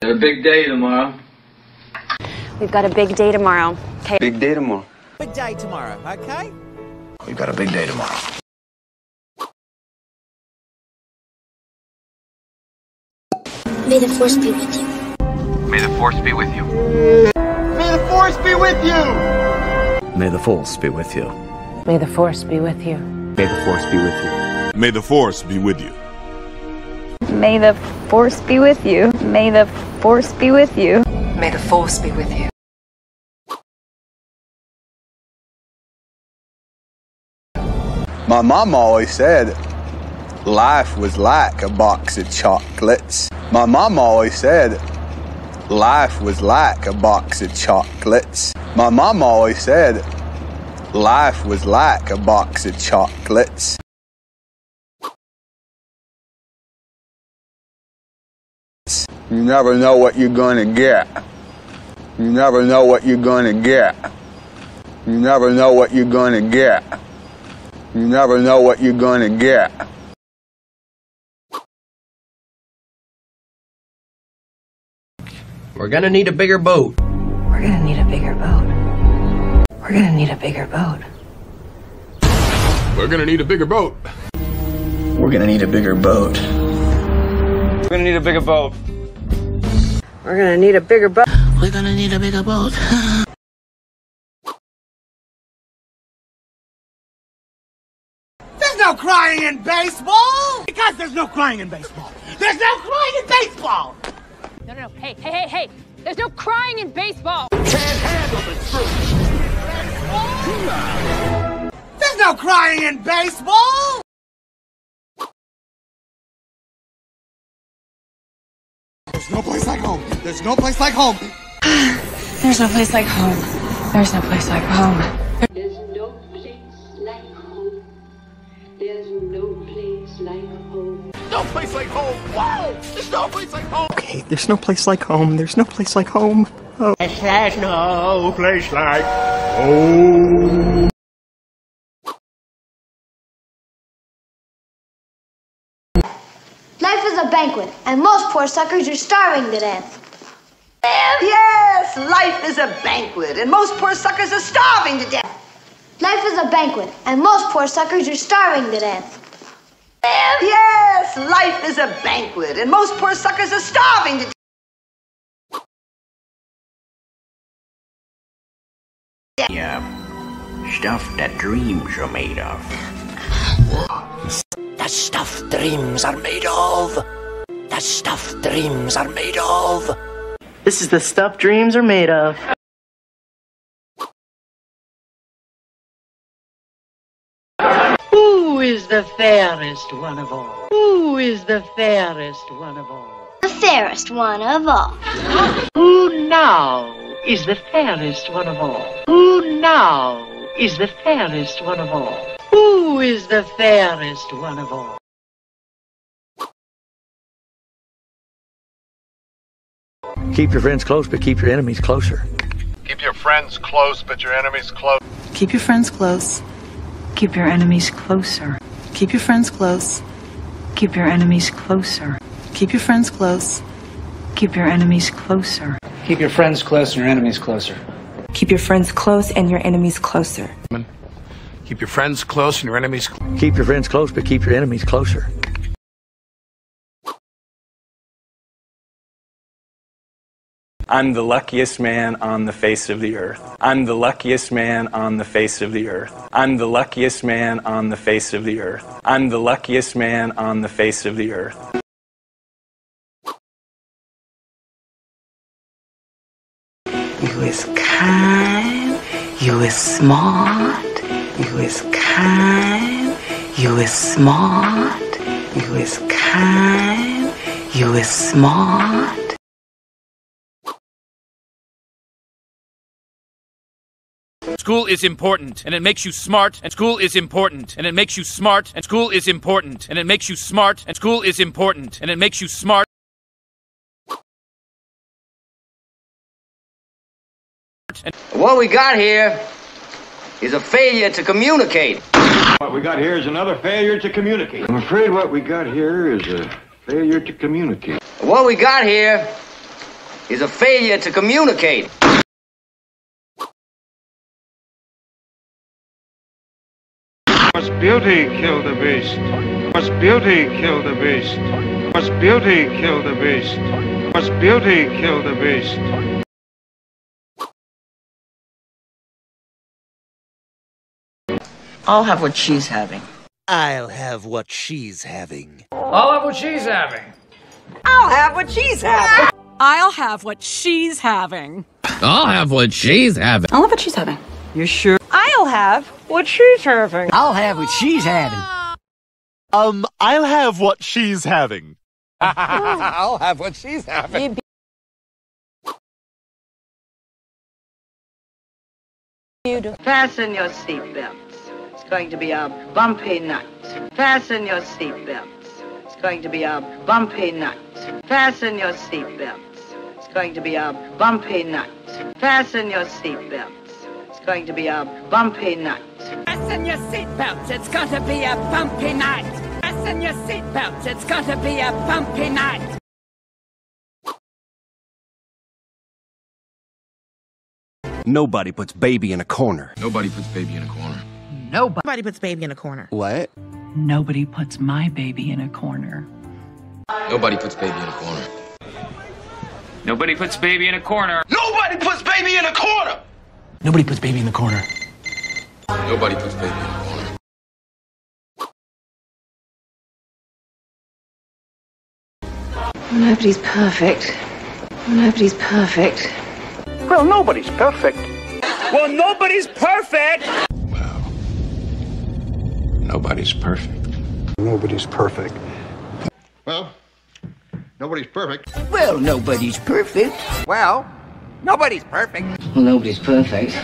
A big day tomorrow. We've got a big day tomorrow. Okay. Big day tomorrow. Big day tomorrow, okay? We've got a big day tomorrow. May the force be with you. May the force be with you. May the force be with you! May the force be with you. May the force be with you. May the force be with you. May the force be with you. May the force be with you. May the force be with you. May the force be with you. My mom always said life was like a box of chocolates. My mom always said life was like a box of chocolates. My mom always said life was like a box of chocolates. You never know what you're gonna get. You never know what you're gonna get. You never know what you're gonna get. You never know what you're gonna get. We're gonna need a bigger boat. We're gonna need a bigger boat. We're gonna need a bigger boat. We're gonna need a bigger boat. We're gonna need a bigger boat. We're gonna need a bigger boat. We're gonna need a bigger boat. We're gonna need a bigger boat. There's no crying in baseball! Because there's no crying in baseball! There's no crying in baseball! No. Hey. There's no crying in baseball. Can't handle the truth! There's no crying in baseball! There's no place like home! There's no place like home! There's no place like home. There's no place like home. There's no place like home. There's no place like home. No place like home! Whoa! There's no place like home! Okay, there's no place like home. There's no place like home. Oh. There's no place like home. Life is a banquet, and most poor suckers are starving to death. Yes, life is a banquet, and most poor suckers are starving to death. Life is a banquet, and most poor suckers are starving to death. Yes, life is a banquet, and most poor suckers are starving to death. Stuff that dreams are made of. The stuff dreams are made of. The stuff dreams are made of. This is the stuff dreams are made of. Who is the fairest one of all? Who is the fairest one of all? The fairest one of all. Who now is the fairest one of all? Who now is the fairest one of all? Who is the fairest one of all? Keep your friends close, but keep your enemies closer. Keep your friends close, but your enemies close. Keep your friends close. Keep your enemies closer. Keep your friends close. Keep your enemies closer. Keep your friends close. Keep your enemies closer. Keep your friends close and your enemies closer. Keep your friends close and your enemies closer. Keep your friends close and your enemies Keep your friends close, but keep your enemies closer. I'm the luckiest man on the face of the earth. I'm the luckiest man on the face of the earth. I'm the luckiest man on the face of the earth. I'm the luckiest man on the face of the earth. You is kind. You is smart. You is kind. You is smart. You is kind. You is smart. School is important, and it makes you smart, and school is important, and it makes you smart, and school is important, and it makes you smart, and school is important, and it makes you smart. What we got here is a failure to communicate. What we got here is another failure to communicate. I'm afraid what we got here is a failure to communicate. What we got here is a failure to communicate. Must beauty kill the beast? Must beauty kill the beast? Must beauty kill the beast? Must beauty kill the beast? I'll have what she's having. I'll have what she's having. I'll have what she's having. I'll have what she's having. I'll have what she's having. I'll have what she's having. I'll have what she's having. You're sure? I'll have what she's having. I'll have what she's having. I'll have what she's having. I'll have what she's having. Fasten your seatbelts. It's going to be a bumpy night. Fasten your seatbelts. It's going to be a bumpy night. Fasten your seatbelts. It's going to be a bumpy night. Fasten your seatbelts. It's going to be a bumpy night. Fasten your seatbelts. It's going to be a bumpy night. Fasten your seatbelts. It's going to be a bumpy night. Nobody puts baby in a corner. Nobody puts baby in a corner. Nobody puts baby in a corner. What? Nobody puts my baby in a corner. Nobody puts baby in a corner. Nobody puts baby in a corner. Nobody puts baby in a corner! Nobody puts baby in the corner. Nobody puts baby in a corner. Nobody's perfect. Nobody's perfect. Well, nobody's perfect. Well, nobody's perfect! Nobody's perfect. Nobody's perfect. Well, nobody's perfect. Well, nobody's perfect. Well, nobody's perfect. Well, nobody's perfect.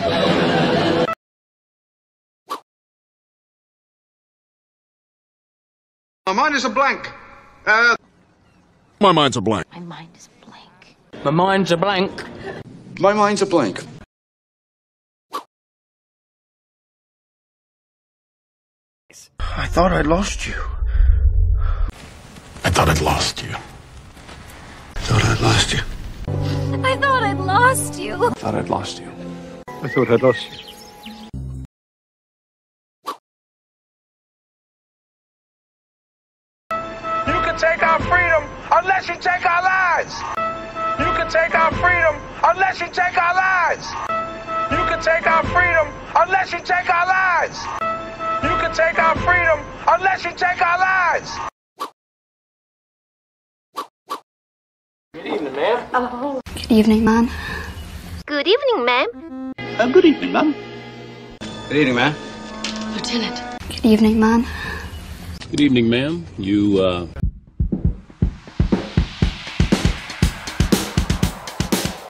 My mind is a blank. My mind's a blank. My mind is blank. My mind's a blank. My mind's a blank. I thought I'd lost you. I thought I'd lost you. I thought I'd lost you. I thought I'd lost you. I thought I'd lost you. I thought I'd lost you. You can take our freedom unless you take our lives. You can take our freedom unless you take our lives. You can take our freedom unless you take our lives. You can take our freedom unless you take our lives. Good evening, ma'am. Good evening, ma'am. Good evening, ma'am. Good evening, ma'am. Good evening, ma'am. Lieutenant. Good evening, ma'am. Good evening, ma'am. You,